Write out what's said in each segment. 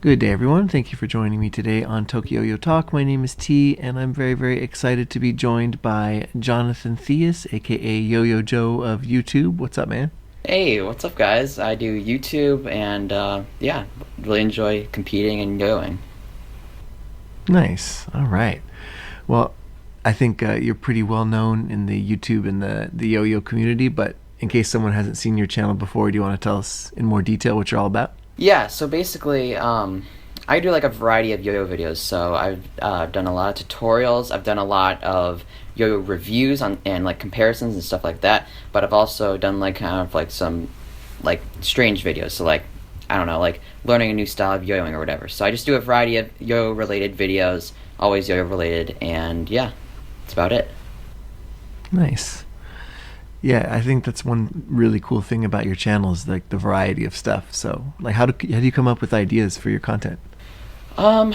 Good day, everyone. Thank you for joining me today on TokYo-Yo Talk. My name is T, and I'm very, very excited to be joined by Jonathan Theis, aka YoyoJoe of YouTube. What's up, man? Hey, what's up, guys? I do YouTube and yeah, really enjoy competing and going. Nice. All right. Well, I think you're pretty well known in the YouTube and the yo-yo community, but in case someone hasn't seen your channel before, do you want to tell us in more detail what you're all about? Yeah, so basically, I do like a variety of yo-yo videos. So I've done a lot of tutorials. I've done a lot of yo-yo reviews and like comparisons and stuff like that. But I've also done like kind of like some like strange videos. So like I don't know, like learning a new style of yo-yoing or whatever. So I just do a variety of yo-yo related videos, always yo-yo related, and yeah, that's about it. Nice. Yeah, I think that's one really cool thing about your channel is like the variety of stuff. So, like, how do you come up with ideas for your content? Um,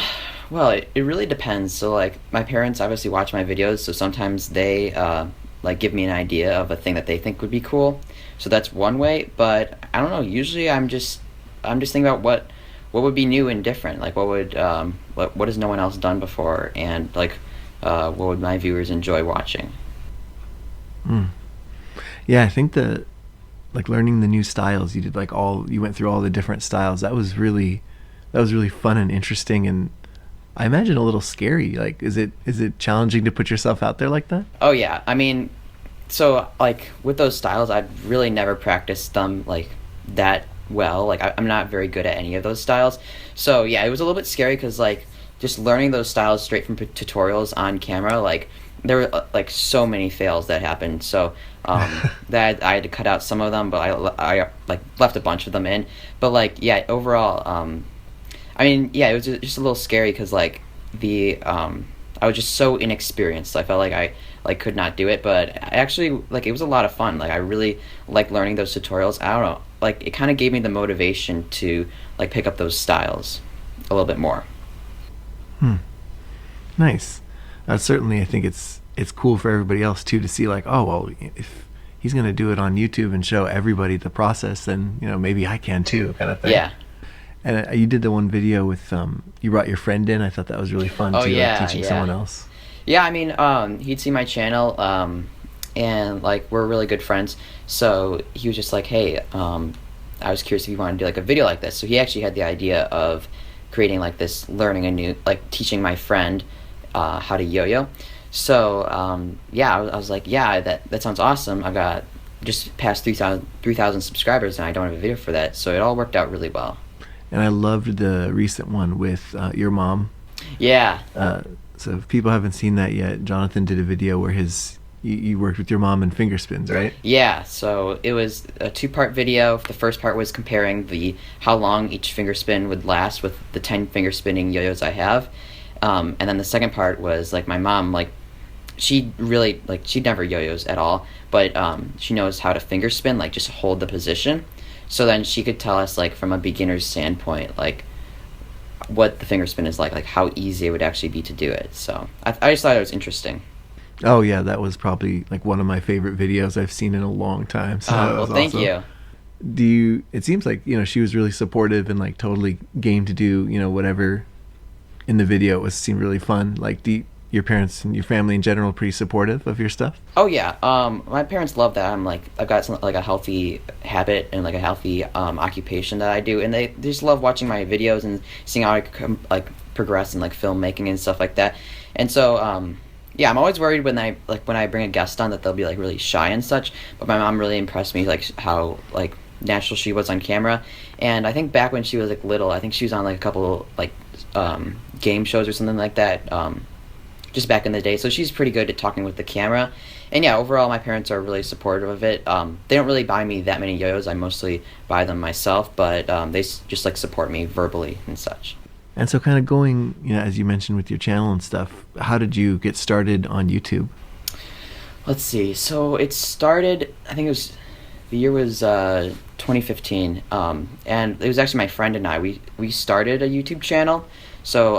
well, it really depends. So, like, my parents obviously watch my videos, so sometimes they like give me an idea of a thing that they think would be cool. So that's one way. But I don't know. Usually, I'm just thinking about what would be new and different. Like, what has no one else done before, and like, what would my viewers enjoy watching? Mm. Yeah, I think the like learning the new styles. You went through all the different styles. That was really fun and interesting, and I imagine a little scary. Like, is it challenging to put yourself out there like that? Oh yeah, I mean, so like with those styles, I've really never practiced them like that well. Like I'm not very good at any of those styles. So yeah, it was a little bit scary because like just learning those styles straight from tutorials on camera, like there were like so many fails that happened. So that I had to cut out some of them, but I like left a bunch of them in. But like yeah, overall, I mean yeah, it was just a little scary because like the I was just so inexperienced. I felt like I like could not do it, but I actually like it was a lot of fun. Like I really like learning those tutorials. I don't know, like it kind of gave me the motivation to like pick up those styles a little bit more. Hmm. Nice. Certainly, I think it's cool for everybody else too to see like, oh well, if he's gonna do it on YouTube and show everybody the process, then maybe I can too, kind of thing. Yeah. And you did the one video with you brought your friend in. I thought that was really fun Oh too, like yeah, teaching someone yeah. else. Yeah, I mean, he'd see my channel, and like we're really good friends. So he was just like, "Hey, I was curious if you want to do like a video like this." So he actually had the idea of creating like this, learning a new, like teaching my friend how to yo-yo. So yeah, I was like, "Yeah, that sounds awesome. I've got just past 3,000 subscribers, and I don't have a video for that." So it all worked out really well. And I loved the recent one with your mom. Yeah. Uh, so if people haven't seen that yet, Jonathan did a video where you worked with your mom in finger spins, right? Yeah, so it was a two-part video. The first part was comparing the how long each finger spin would last with the 10 finger spinning yo-yos I have. And then the second part was like my mom, like she really like she never yo-yos at all, but she knows how to finger spin, like just hold the position. So then she could tell us like from a beginner's standpoint, like what the finger spin is like how easy it would actually be to do it. So I just thought it was interesting. Oh yeah, that was probably like one of my favorite videos I've seen in a long time. So that Well, was thank awesome. you. It seems like she was really supportive and like totally game to do whatever in the video. Seemed really fun. Like, your parents and your family in general pretty supportive of your stuff? Oh yeah, my parents love that I've got some, like a healthy habit and like a healthy occupation that I do, and they just love watching my videos and seeing how I like progress in like filmmaking and stuff like that. And so yeah, I'm always worried when I bring a guest on that they'll be like really shy and such. But my mom really impressed me, like how like natural she was on camera. And I think back when she was like little, I think she was on like a couple like game shows or something like that. Just back in the day. So she's pretty good at talking with the camera. And yeah, overall, my parents are really supportive of it. They don't really buy me that many yo-yos. I mostly buy them myself, but they just like support me verbally and such. And so, kind of going, as you mentioned with your channel and stuff, how did you get started on YouTube? Let's see. So it started, I think the year was 2015. And it was actually my friend and I. We started a YouTube channel. So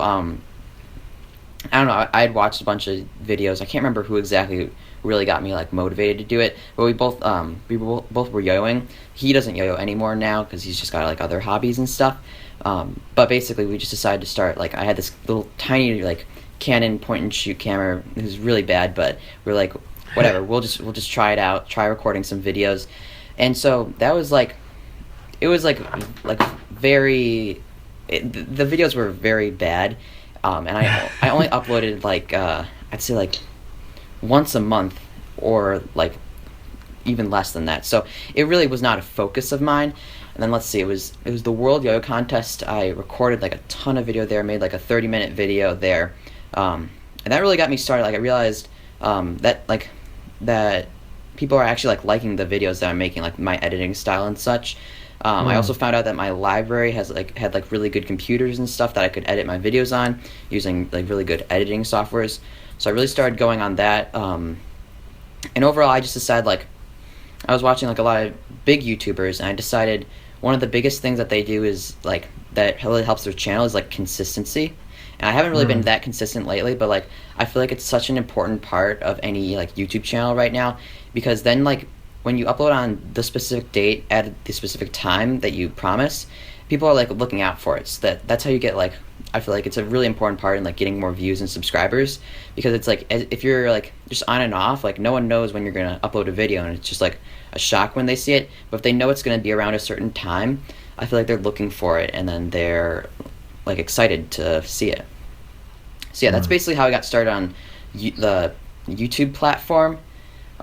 I don't know. I had watched a bunch of videos. I can't remember who exactly really got me like motivated to do it. But both were yo-yoing. He doesn't yo-yo anymore now because he's just got like other hobbies and stuff. But basically, we just decided to start. Like, I had this little tiny like Canon point and shoot camera. It was really bad, but we're like, whatever. We'll just try it out. Try recording some videos, and so that was like, it was like very. The videos were very bad, and I only uploaded like I'd say like once a month or like even less than that. So it really was not a focus of mine. And then let's see, it was the World Yo-Yo Contest. I recorded like a ton of video there, made like a 30-minute video there, and that really got me started. Like I realized that people are actually like liking the videos that I'm making, like my editing style and such. I also found out that my library had like really good computers and stuff that I could edit my videos on using like really good editing softwares. So I really started going on that. And overall, I just decided like I was watching like a lot of big YouTubers, and I decided one of the biggest things that they do is like that really helps their channel is like consistency. And I haven't really been that consistent lately, but like I feel like it's such an important part of any like YouTube channel right now, because then like when you upload on the specific date at the specific time that you promise, people are like looking out for it. So that's how you get like, I feel like it's a really important part in like getting more views and subscribers, because it's like if you're like just on and off, like no one knows when you're gonna upload a video, and it's just like a shock when they see it. But if they know it's gonna be around a certain time, I feel like they're looking for it, and then they're like excited to see it. So yeah, that's basically how I got started on the YouTube platform.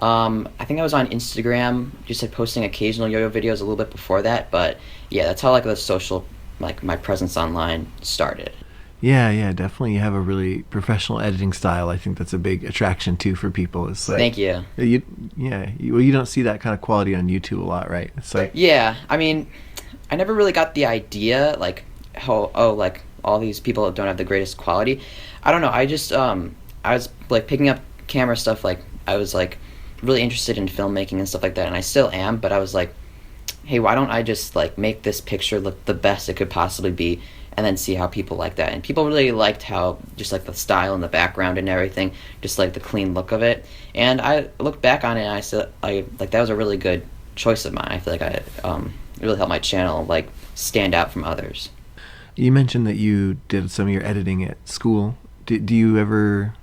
I think I was on Instagram, just like posting occasional yo-yo videos a little bit before that, but yeah, that's how like the social, like my presence online started. Yeah, definitely. You have a really professional editing style. I think that's a big attraction too for people. It's like Thank you. You don't see that kind of quality on YouTube a lot, right? It's like Yeah, I mean, I never really got the idea like how like all these people don't have the greatest quality. I don't know. I just I was like picking up camera stuff. Like I was like really interested in filmmaking and stuff like that, and I still am. But I was like, hey, why don't I just like make this picture look the best it could possibly be, and then see how people like that. And people really liked how just like the style and the background and everything, just like the clean look of it. And I looked back on it, and I said, I like that was a really good choice of mine. I feel like it really helped my channel like stand out from others. you mentioned that you did some of your editing at school. Do you ever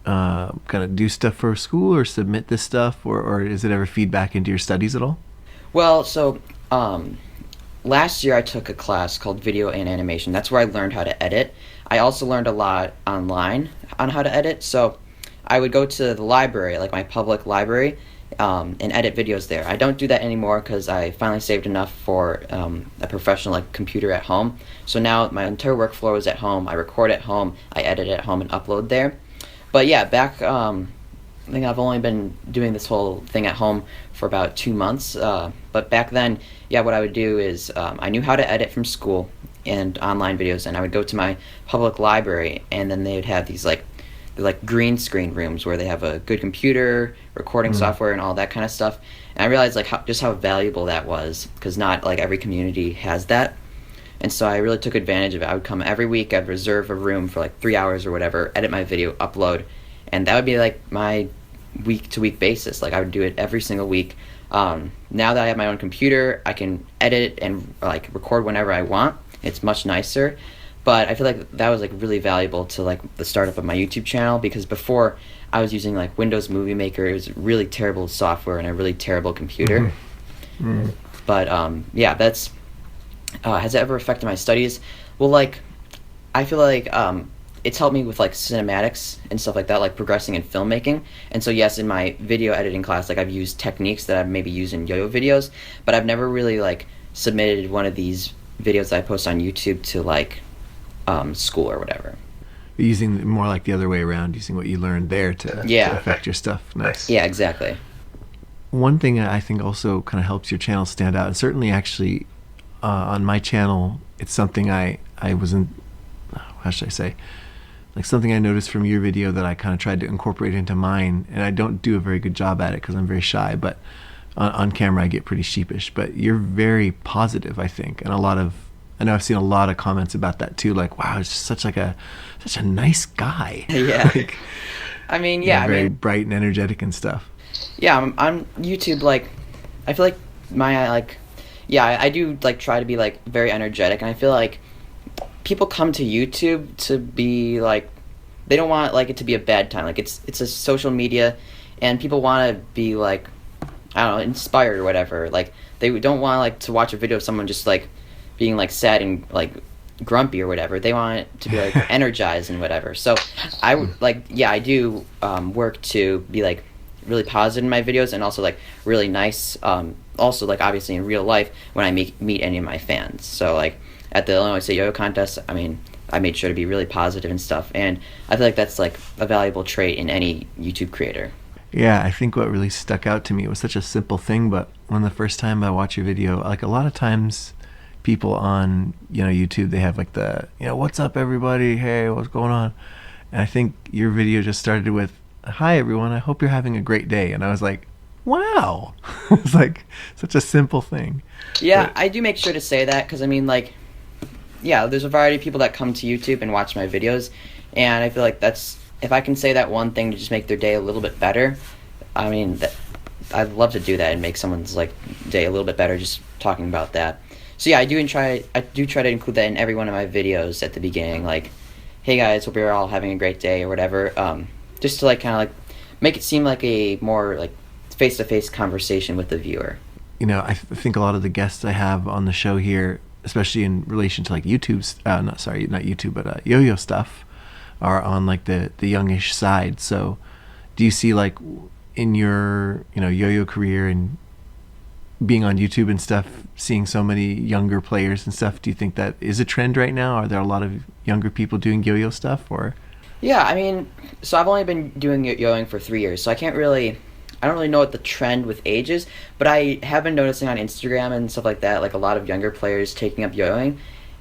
kind of do stuff for school or submit this stuff, or does it ever feed back into your studies at all? Well, so last year I took a class called Video and Animation. That's where I learned how to edit. I also learned a lot online on how to edit. So I would go to the library, like my public library, and edit videos there. I don't do that anymore because I finally saved enough for a professional like computer at home. So now my entire workflow is at home. I record at home, I edit at home, and upload there. But yeah, back I think I've only been doing this whole thing at home for about 2 months. But back then, yeah, what I would do is I knew how to edit from school and online videos, and I would go to my public library, and then they would have these like green screen rooms where they have a good computer, recording software, and all that kind of stuff. And I realized like how valuable that was, because not like every community has that. And so I really took advantage of it. I would come every week, I'd reserve a room for like 3 hours or whatever, edit my video, upload, and that would be like my week-to-week basis. Like I would do it every single week. Now that I have my own computer, I can edit and like record whenever I want. It's much nicer. But I feel like that was like really valuable to like the startup of my YouTube channel, because before I was using like Windows Movie Maker. It was really terrible software and a really terrible computer. But yeah, that's has it ever affected my studies? Well, like I feel like it's helped me with like cinematics and stuff like that, like progressing in filmmaking. And so yes, in my video editing class, like I've used techniques that I've maybe used in yo-yo videos, but I've never really like submitted one of these videos that I post on YouTube to like school or whatever. Using more like the other way around, using what you learned there to affect your stuff. Nice. Yeah, exactly. One thing I think also kind of helps your channel stand out, and certainly actually on my channel, it's something I wasn't, how should I say, like something I noticed from your video that I kind of tried to incorporate into mine, and I don't do a very good job at it because I'm very shy, but on camera I get pretty sheepish. But you're very positive, I think, and I know I've seen a lot of comments about that too, like, wow, it's just such a nice guy. Yeah. Like, I mean, yeah, very bright and energetic and stuff. Yeah, on YouTube, like, I feel like my, like, yeah, I do, like, try to be, like, very energetic, and I feel like people come to YouTube to be like, they don't want like it to be a bad time. Like it's a social media, and people want to be like, I don't know, inspired or whatever. Like they don't want like to watch a video of someone just like being like sad and like grumpy or whatever. They want it to be like energized and whatever. So I would like, yeah, I do work to be like really positive in my videos, and also like really nice. Also like obviously in real life when I meet any of my fans. So like at the Illinois State Yo-Yo contest, I mean, I made sure to be really positive and stuff, and I feel like that's like a valuable trait in any YouTube creator. Yeah, I think what really stuck out to me, it was such a simple thing, but when the first time I watch your video, like a lot of times people on, YouTube, they have like the, what's up everybody, hey, what's going on? And I think your video just started with, hi everyone, I hope you're having a great day. And I was like, wow. It's like such a simple thing. Yeah, but, I do make sure to say that, because I mean, like, yeah, there's a variety of people that come to YouTube and watch my videos, and I feel like that's, if I can say that one thing to just make their day a little bit better, I mean, I'd love to do that and make someone's like day a little bit better just talking about that. So yeah, I do try to include that in every one of my videos at the beginning, like, hey guys, hope you're all having a great day or whatever, just to like kind of like make it seem like a more like face-to-face conversation with the viewer. I think a lot of the guests I have on the show here, especially in relation to like YouTube's, not YouTube, but yo-yo stuff, are on like the youngish side. So do you see like in your yo-yo career and being on YouTube and stuff, seeing so many younger players and stuff, do you think that is a trend right now? Are there a lot of younger people doing yo-yo stuff? Or Yeah, I mean, so I've only been doing yo-yoing for 3 years, so I don't really know what the trend with age is, but I have been noticing on Instagram and stuff like that, like a lot of younger players taking up yo-yoing.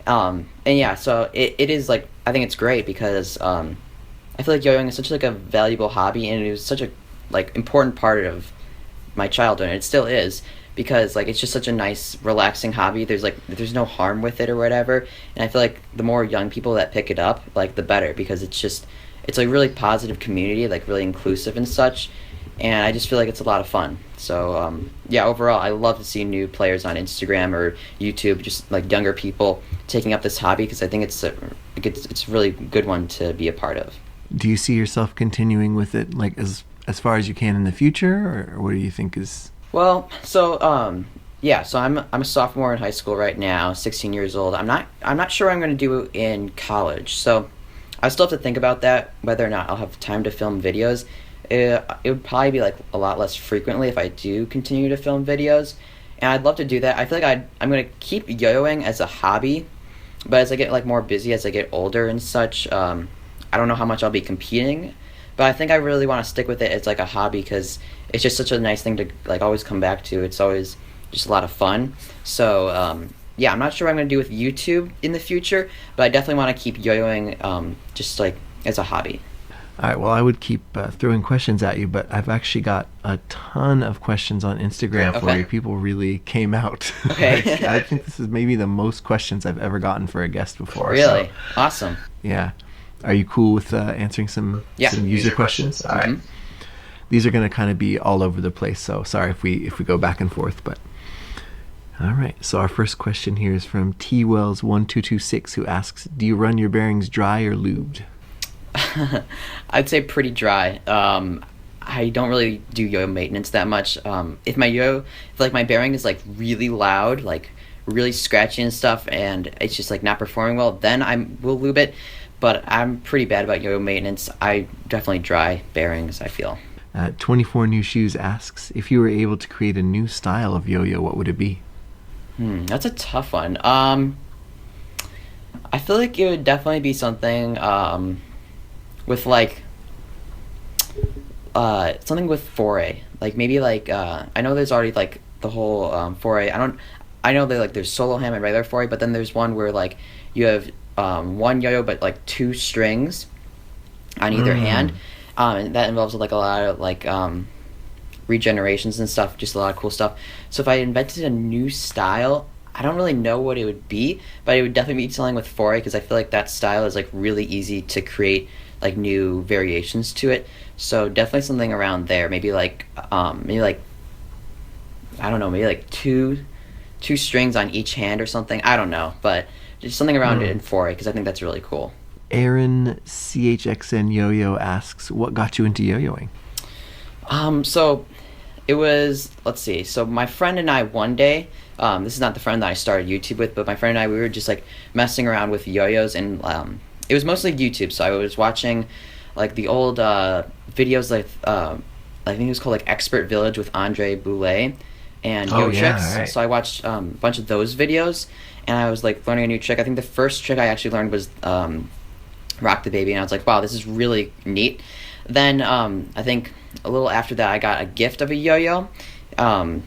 And yeah, so it is like, I think it's great because I feel like yo-yoing is such like a valuable hobby, and it was such a like important part of my childhood, and it still is, because like it's just such a nice relaxing hobby. There's no harm with it or whatever, and I feel like the more young people that pick it up, like the better, because it's a really positive community, like really inclusive and such, and I just feel like it's a lot of fun. So yeah, overall I love to see new players on Instagram or YouTube, just like younger people taking up this hobby, because I think it's a really good one to be a part of. do you see yourself continuing with it like as far as you can in the future, or what do you think is? Well, so yeah, so I'm a sophomore in high school right now, 16 years old. I'm not sure what I'm going to do in college. So I still have to think about that, whether or not I'll have time to film videos. It would probably be like a lot less frequently if I do continue to film videos, and I'd love to do that. I feel like I'm going to keep yo-yoing as a hobby, but as I get like more busy, as I get older and such, I don't know how much I'll be competing, but I think I really want to stick with it as like a hobby, because it's just such a nice thing to like always come back to. It's always just a lot of fun. So yeah, I'm not sure what I'm going to do with YouTube in the future, but I definitely want to keep yo-yoing just like as a hobby. All right, well, I would keep throwing questions at you, but I've actually got a ton of questions on Instagram for you. People really came out. Okay. I think this is maybe the most questions I've ever gotten for a guest before. Really? So, Awesome. yeah. Are you cool with answering some user questions? All right. These are going to kind of be all over the place, so sorry if we go back and forth, but all right. So our first question here is from TWells1226, who asks, do you run your bearings dry or lubed? I'd say pretty dry. I don't really do yo-yo maintenance that much. If my bearing is like really loud, like really scratchy and stuff, and it's just like not performing well, then I will lube it. But I'm pretty bad about yo-yo maintenance. I definitely dry bearings, I feel. 24 New Shoes asks, if you were able to create a new style of yo-yo, what would it be? That's a tough one. I feel like it would definitely be something with like something with foray. Like maybe like I know there's already like the whole foray. I know that like there's solo ham and regular foray, but then there's one where like you have one yo-yo but like 2 strings on either hand, and that involves like a lot of like regenerations and stuff, just a lot of cool stuff. So if I invented a new style, I don't really know what it would be, but it would definitely be something with foray, because I feel like that style is like really easy to create like new variations to it. So definitely something around there. Maybe like I don't know, maybe like two strings on each hand or something. I don't know, but just something around it and for it, because I think that's really cool. Aaron CHXN Yo-Yo asks, what got you into yo-yoing? So it was, let's see. So my friend and I one day, this is not the friend that I started YouTube with, but my friend and I, we were just like messing around with yo-yos, and it was mostly YouTube. So I was watching like the old videos, like I think it was called like Expert Village with Andre Boulay and Oh, Yo yeah, Tricks. right. So I watched a bunch of those videos, and I was like learning a new trick. I think the first trick I actually learned was Rock the Baby, and I was like, wow, this is really neat. Then I think a little after that, I got a gift of a yo-yo, and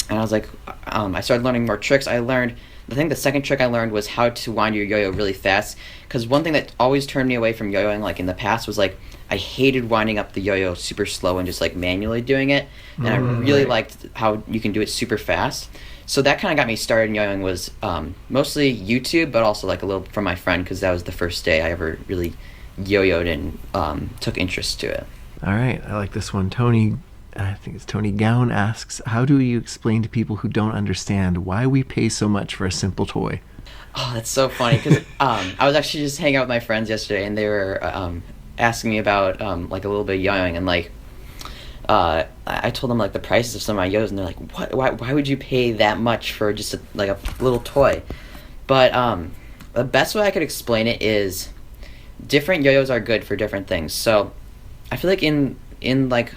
I was like, I started learning more tricks. I think the second trick I learned was how to wind your yo-yo really fast, because one thing that always turned me away from yo-yoing, like in the past, was like I hated winding up the yo-yo super slow and just like manually doing it, and I really Right. liked how you can do it super fast. So that kind of got me started in yo-yoing, was mostly YouTube, but also like a little from my friend, because that was the first day I ever really yo-yoed and took interest to it. All right, I like this one. Tony, I think it's Tony Gown asks, how do you explain to people who don't understand why we pay so much for a simple toy? Oh, that's so funny, because I was actually just hanging out with my friends yesterday, and they were asking me about like a little bit of yo-yoing, and like I told them like the prices of some of my yo-yos, and they're like, "What? Why would you pay that much for just like a little toy?" But the best way I could explain it is different yo-yos are good for different things. So I feel like in like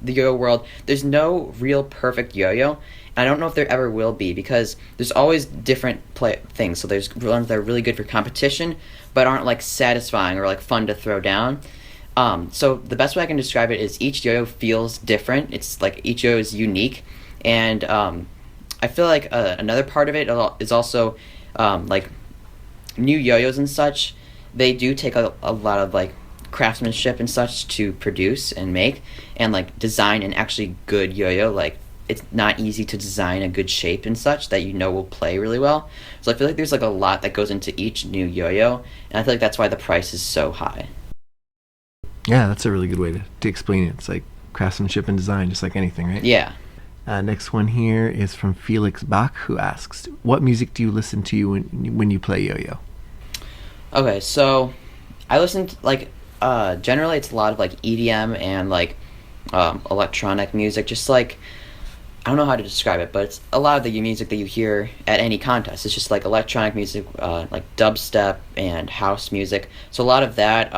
the yo-yo world, there's no real perfect yo-yo. And I don't know if there ever will be, because there's always different things. So there's ones that are really good for competition, but aren't like satisfying or like fun to throw down. So the best way I can describe it is each yo-yo feels different. It's like each yo-yo is unique, and I feel like another part of it is also like new yo-yos and such. They do take a lot of like craftsmanship and such to produce and make, and like design an actually good yo-yo. Like it's not easy to design a good shape and such that will play really well. So I feel like there's like a lot that goes into each new yo-yo, and I feel like that's why the price is so high. Yeah, that's a really good way to explain it. It's like craftsmanship and design, just like anything, right? Yeah. Next one here is from Felix Bach, who asks, what music do you listen to when you play yo-yo? Okay, so I listen to, like, generally it's a lot of like EDM and like electronic music, just like, I don't know how to describe it, but it's a lot of the music that you hear at any contest. It's just like electronic music, like dubstep and house music. So a lot of that.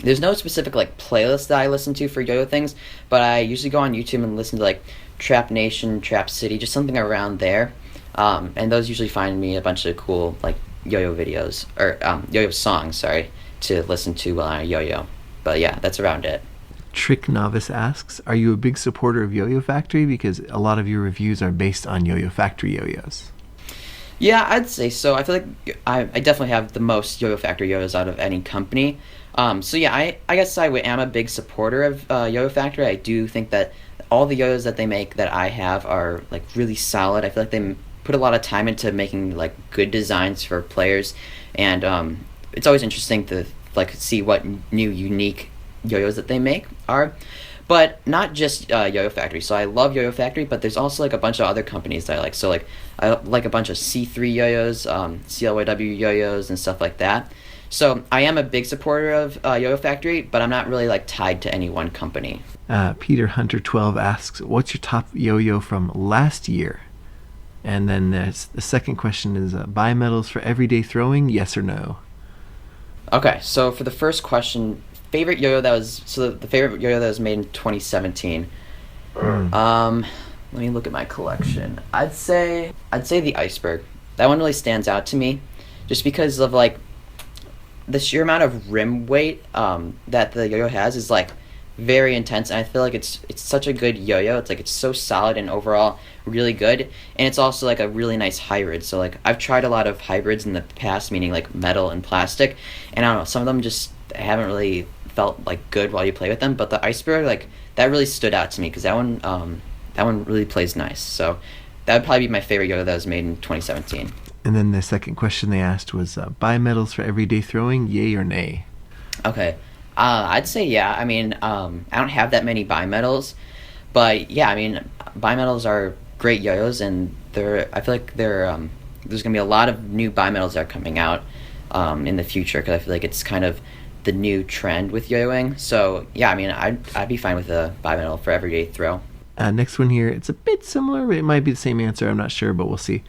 There's no specific like playlist that I listen to for yo-yo things, but I usually go on YouTube and listen to like Trap Nation, Trap City, just something around there. And those usually find me a bunch of cool like yo-yo videos or yo-yo songs, sorry, to listen to while I yo-yo. But yeah, that's around it. Trick Novice asks, are you a big supporter of Yo-Yo Factory? Because a lot of your reviews are based on Yo-Yo Factory yo-yos. Yeah, I'd say so. I feel like I definitely have the most Yo-Yo Factory yo-yos out of any company. So yeah, I guess am a big supporter of Yo-Yo Factory. I do think that all the yo-yos that they make that I have are like really solid. I feel like they put a lot of time into making like good designs for players, and it's always interesting to like see what new unique yo-yos that they make are. But not just Yo-Yo Factory. So I love Yo-Yo Factory, but there's also like a bunch of other companies that I like. So like I like a bunch of C3 yo-yos, CLYW yo-yos, and stuff like that. So I am a big supporter of Yo-Yo Factory, but I'm not really like tied to any one company. Peter Hunter 12 asks, what's your top yo-yo from last year? And then the second question is, bimetals for everyday throwing, yes or no? Okay, so for the first question, favorite yo-yo that was the favorite yo-yo that was made in 2017. Let me look at my collection. I'd say the Iceberg. That one really stands out to me, just because of like the sheer amount of rim weight that the yo-yo has is like very intense, and I feel like it's such a good yo-yo. It's like it's so solid and overall really good, and it's also like a really nice hybrid. So like I've tried a lot of hybrids in the past, meaning like metal and plastic, and I don't know, some of them just haven't really felt like good while you play with them. But the Iceberg, like that really stood out to me, because that one really plays nice. So that would probably be my favorite yo-yo that was made in 2017. And then the second question they asked was, bimetals for everyday throwing, yay or nay? Okay. I'd say yeah. I mean, I don't have that many bimetals, but yeah, I mean, bimetals are great yo-yos, and I feel like they're there's gonna be a lot of new bimetals that are coming out in the future because I feel like it's kind of the new trend with yo-yoing. So yeah, I mean, I'd be fine with a bimetal for everyday throw. Next one here, it's a bit similar. It might be the same answer. I'm not sure, but we'll see.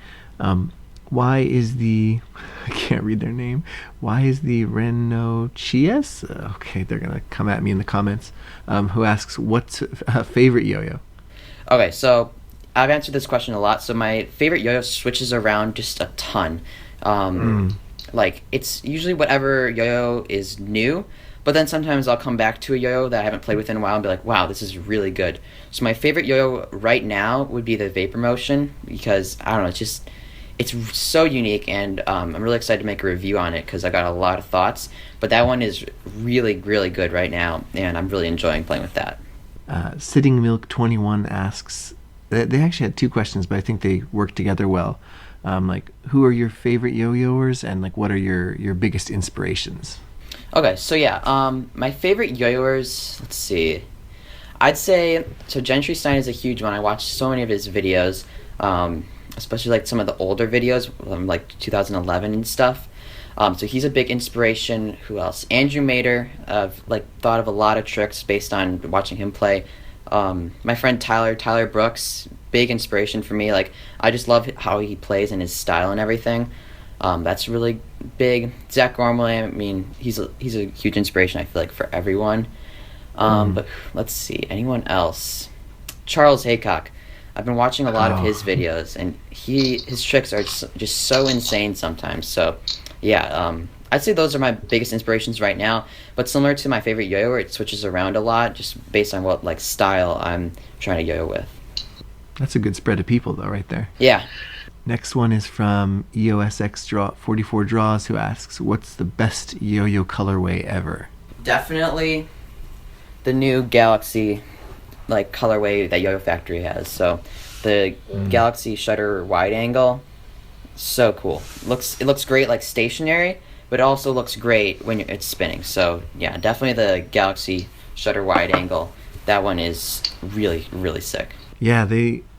Why is the I can't read their name. Why is the Renochies? Okay, they're gonna come at me in the comments. Who asks what's a favorite yo-yo? Okay, so I've answered this question a lot. So my favorite yo-yo switches around just a ton. Like it's usually whatever yo-yo is new, but then sometimes I'll come back to a yo-yo that I haven't played with in a while and be like, wow, this is really good. So my favorite yo-yo right now would be the Vapor Motion because I don't know, it's so unique, and I'm really excited to make a review on it because I got a lot of thoughts. But that one is really, really good right now, and I'm really enjoying playing with that. Sitting Milk 21 asks. They actually had two questions, but I think they work together well. Like, who are your favorite yo-yoers, and like, what are your biggest inspirations? Okay, so yeah, my favorite yo-yoers. Let's see. I'd say so. Gentry Stein is a huge one. I watched so many of his videos. Especially like some of the older videos, like 2011 and stuff. So he's a big inspiration. Who else? Andrew Mader. I've like thought of a lot of tricks based on watching him play. My friend Tyler Brooks, big inspiration for me. Like I just love how he plays and his style and everything. That's really big. Zach Gormley. I mean, he's a huge inspiration. I feel like for everyone. But let's see. Anyone else? Charles Haycock. I've been watching a lot of his videos, and his tricks are just so insane sometimes. So, yeah, I'd say those are my biggest inspirations right now. But similar to my favorite yo-yo, it switches around a lot, just based on what like style I'm trying to yo-yo with. That's a good spread of people, though, right there. Yeah. Next one is from EOSX 44 Draws, who asks, "What's the best yo-yo colorway ever?" Definitely the new Galaxy like colorway that Yo-Yo Factory has. So the Galaxy Shutter Wide Angle, so cool. It looks great like stationary, but it also looks great when it's spinning. So yeah, definitely the Galaxy Shutter Wide Angle. That one is really, really sick. Yeah,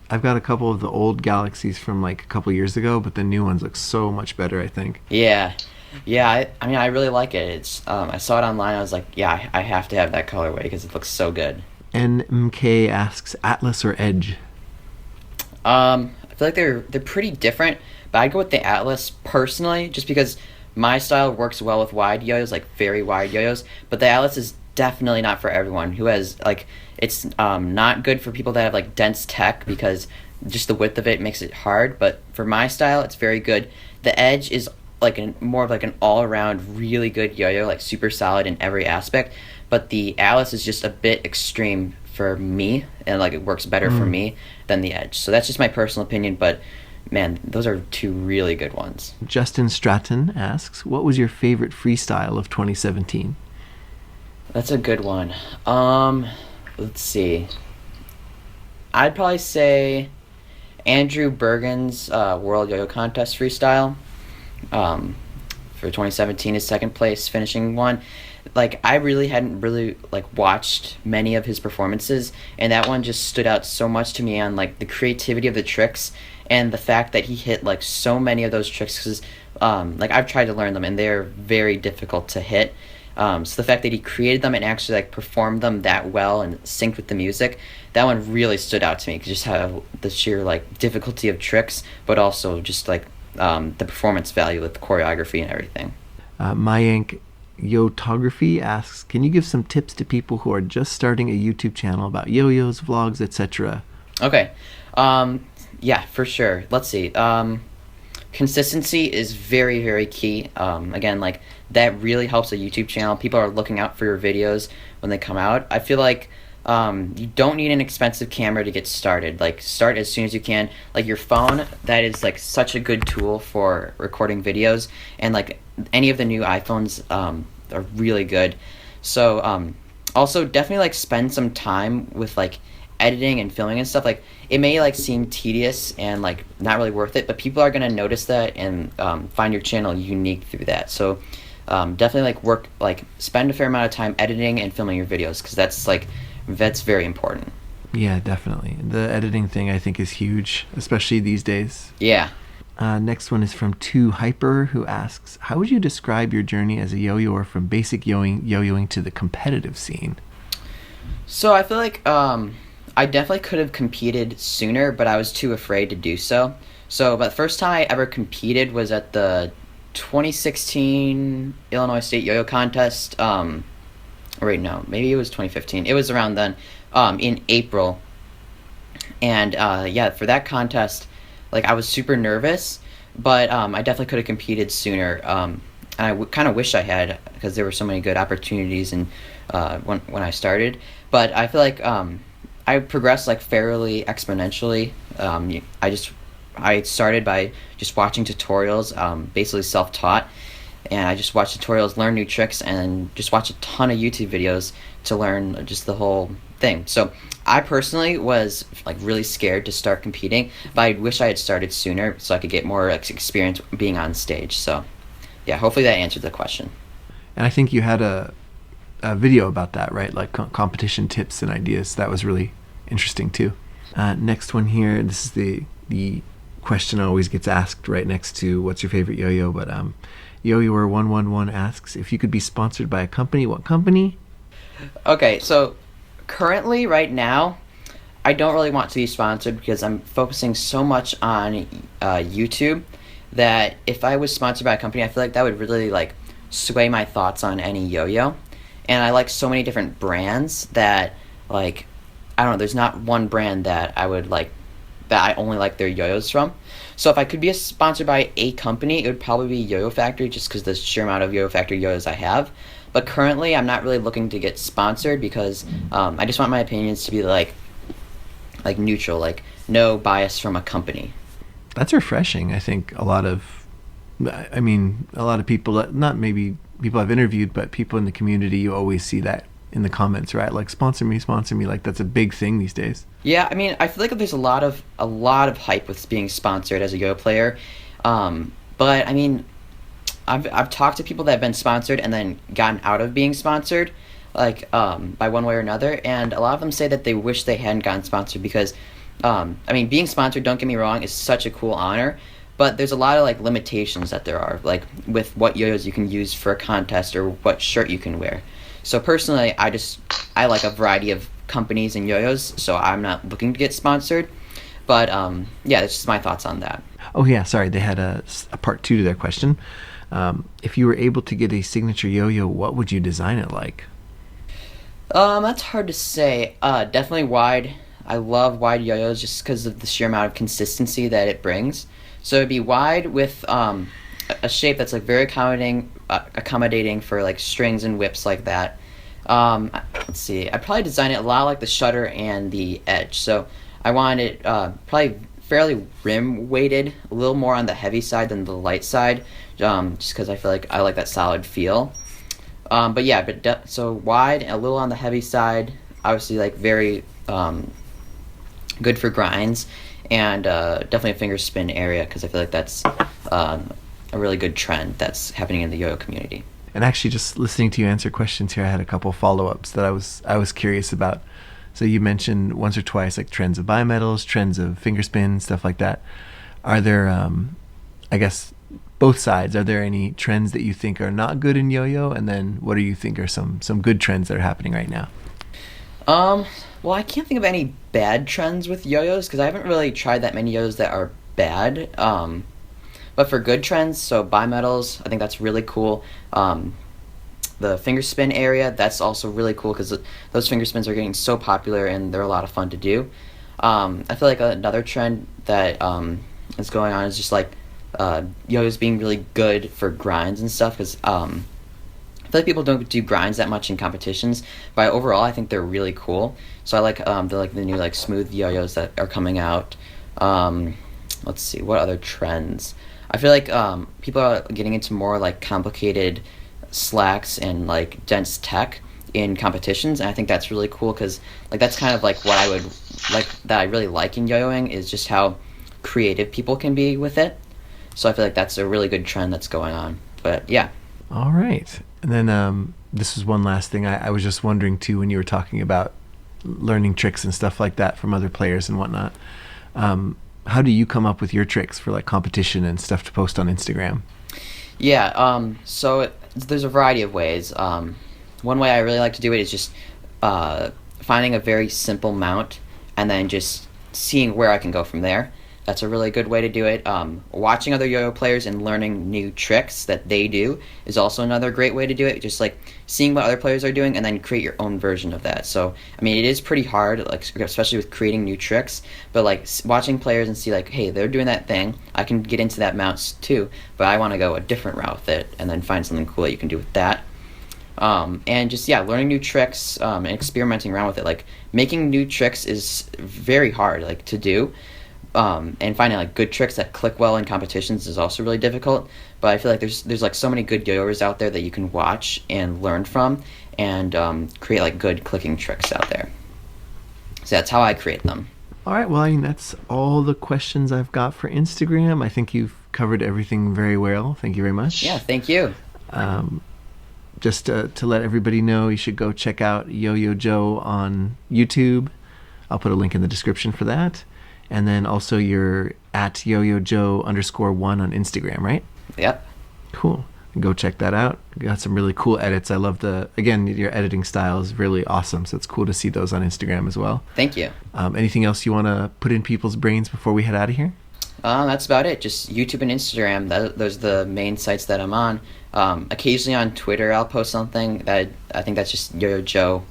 I've got a couple of the old Galaxies from like a couple years ago, but the new ones look so much better, I think. Yeah. I mean, I really like it. It's I saw it online. I was like, yeah, I have to have that colorway because it looks so good. NMK asks, Atlas or Edge? I feel like they're pretty different, but I'd go with the Atlas personally, just because my style works well with wide yo-yos, like very wide yo-yos. But the Atlas is definitely not for everyone who has like it's not good for people that have like dense tech because just the width of it makes it hard. But for my style, it's very good. The Edge is like more of like an all-around really good yo-yo, like super solid in every aspect. But the Atlas is just a bit extreme for me, and like it works better for me than the Edge. So that's just my personal opinion, but man, those are two really good ones. Justin Stratton asks, what was your favorite freestyle of 2017? That's a good one. Let's see. I'd probably say Andrew Bergen's World Yo-Yo Contest freestyle. For 2017, his second place finishing one. Like I really hadn't like watched many of his performances, and that one just stood out so much to me on like the creativity of the tricks and the fact that he hit like so many of those tricks because like I've tried to learn them and they're very difficult to hit. So the fact that he created them and actually like performed them that well and synced with the music, that one really stood out to me because just how the sheer like difficulty of tricks, but also just like the performance value with the choreography and everything. Mayank Yotography asks, can you give some tips to people who are just starting a YouTube channel about yo-yos, vlogs, etc.? Okay. Yeah, for sure. Let's see. Consistency is very, very key. Again, like that really helps a YouTube channel. People are looking out for your videos when they come out. I feel like you don't need an expensive camera to get started. Like start as soon as you can. Like your phone, that is like such a good tool for recording videos, and like any of the new iPhones are really good. So also definitely like spend some time with like editing and filming and stuff. Like it may like seem tedious and like not really worth it, but people are gonna notice that and find your channel unique through that. So definitely like spend a fair amount of time editing and filming your videos because that's very important. Yeah, definitely. The editing thing I think is huge, especially these days. Yeah. Next one is from 2Hyper, who asks, how would you describe your journey as a yo-yoer from basic yo-yoing to the competitive scene? So I feel like I definitely could have competed sooner, but I was too afraid to do so. But the first time I ever competed was at the 2016 Illinois State Yo-Yo Contest. Or wait, no, maybe it was 2015. It was around then, in April. And yeah, for that contest, like I was super nervous, but I definitely could have competed sooner. And kind of wish I had, because there were so many good opportunities and when I started. But I feel like I progressed like fairly exponentially. I started by just watching tutorials, basically self-taught, and I just watched tutorials, learn new tricks, and just watch a ton of YouTube videos to learn just the whole thing. So I personally was like really scared to start competing, but I wish I had started sooner so I could get more experience being on stage. So yeah, hopefully that answered the question. And I think you had a video about that, right? Like competition tips and ideas. That was really interesting too. Next one here. This is the question always gets asked right next to what's your favorite yo-yo. But YoyoJoe111 asks, if you could be sponsored by a company, what company? Okay, so currently, right now, I don't really want to be sponsored because I'm focusing so much on YouTube that if I was sponsored by a company, I feel like that would really like sway my thoughts on any yo-yo. And I like so many different brands that like I don't know, there's not one brand that I would like that I only like their yo-yos from. So if I could be sponsored by a company, it would probably be Yo-Yo Factory, just because the sheer amount of Yo-Yo Factory yo-yos I have. But currently, I'm not really looking to get sponsored because I just want my opinions to be like neutral, like no bias from a company. That's refreshing. I think a lot of people, not maybe people I've interviewed, but people in the community, you always see that in the comments, right? Like sponsor me. Like that's a big thing these days. Yeah, I mean, I feel like there's a lot of hype with being sponsored as a yo player, but I mean, I've talked to people that have been sponsored and then gotten out of being sponsored, like by one way or another, and a lot of them say that they wish they hadn't gotten sponsored because, I mean, being sponsored, don't get me wrong, is such a cool honor, but there's a lot of like limitations that there are, like with what yo-yos you can use for a contest or what shirt you can wear. So personally, I like a variety of companies and yo-yos, so I'm not looking to get sponsored. But yeah, that's just my thoughts on that. Oh yeah, sorry, they had a part 2 to their question. If you were able to get a signature yo-yo, what would you design it like? That's hard to say. Definitely wide. I love wide yo-yos just because of the sheer amount of consistency that it brings. So it'd be wide with a shape that's like very accommodating for like strings and whips like that. Let's see. I'd probably design it a lot like the shutter and the edge. So I want it probably fairly rim weighted, a little more on the heavy side than the light side, just because I feel like I like that solid feel. But yeah, so wide and a little on the heavy side. Obviously, like very good for grinds, and definitely a finger spin area because I feel like that's a really good trend that's happening in the yo-yo community. And actually, just listening to you answer questions here, I had a couple follow-ups that I was curious about. So you mentioned once or twice like trends of bimetals, trends of finger spin, stuff like that. Are there, I guess, both sides? Are there any trends that you think are not good in yo-yo, and then what do you think are some good trends that are happening right now? Well, I can't think of any bad trends with yo-yos because I haven't really tried that many yo-yos that are bad. But for good trends, so bimetals, I think that's really cool. The finger spin area, that's also really cool because those finger spins are getting so popular and they're a lot of fun to do. I feel like another trend that is going on is just like yo-yos being really good for grinds and stuff because I feel like people don't do grinds that much in competitions, but overall I think they're really cool. So I like the new like smooth yo-yos that are coming out. Let's see, what other trends? I feel like people are getting into more like complicated slacks and like dense tech in competitions, and I think that's really cool because like that's kind of like what I would like that I really like in yo-yoing is just how creative people can be with it. So I feel like that's a really good trend that's going on. But yeah. All right. And then this is one last thing. I was just wondering too, when you were talking about learning tricks and stuff like that from other players and whatnot. how do you come up with your tricks for like competition and stuff to post on Instagram? Yeah, there's a variety of ways. One way I really like to do it is just finding a very simple mount and then just seeing where I can go from there. That's a really good way to do it. Watching other yo-yo players and learning new tricks that they do is also another great way to do it. Just like seeing what other players are doing and then create your own version of that. So, I mean, it is pretty hard, like especially with creating new tricks. But like watching players and see like, hey, they're doing that thing. I can get into that mount too, but I want to go a different route with it, and then find something cool that you can do with that. And just learning new tricks and experimenting around with it. Like making new tricks is very hard, like to do. And finding like good tricks that click well in competitions is also really difficult. But I feel like there's like so many good yo-yoers out there that you can watch and learn from, and create like good clicking tricks out there. So that's how I create them. All right. Well, I mean, that's all the questions I've got for Instagram. I think you've covered everything very well. Thank you very much. Yeah, thank you. Just to let everybody know, you should go check out YoyoJoe on YouTube. I'll put a link in the description for that. And then also you're at YoyoJoe_1 on Instagram, right? Yep. Cool. Go check that out. Got some really cool edits. I love your editing style is really awesome. So it's cool to see those on Instagram as well. Thank you. Anything else you want to put in people's brains before we head out of here? That's about it. Just YouTube and Instagram. Those are the main sites that I'm on. Occasionally on Twitter, I'll post something. I think that's just YoyoJoe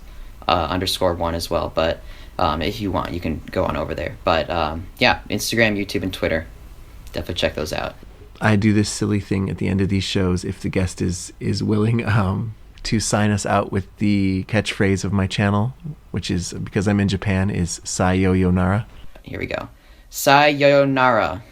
_1 as well. But if you want, you can go on over there. But Instagram, YouTube, and Twitter. Definitely check those out. I do this silly thing at the end of these shows if the guest is willing to sign us out with the catchphrase of my channel, which is, because I'm in Japan, is Sayonara. Here we go. Sayonara.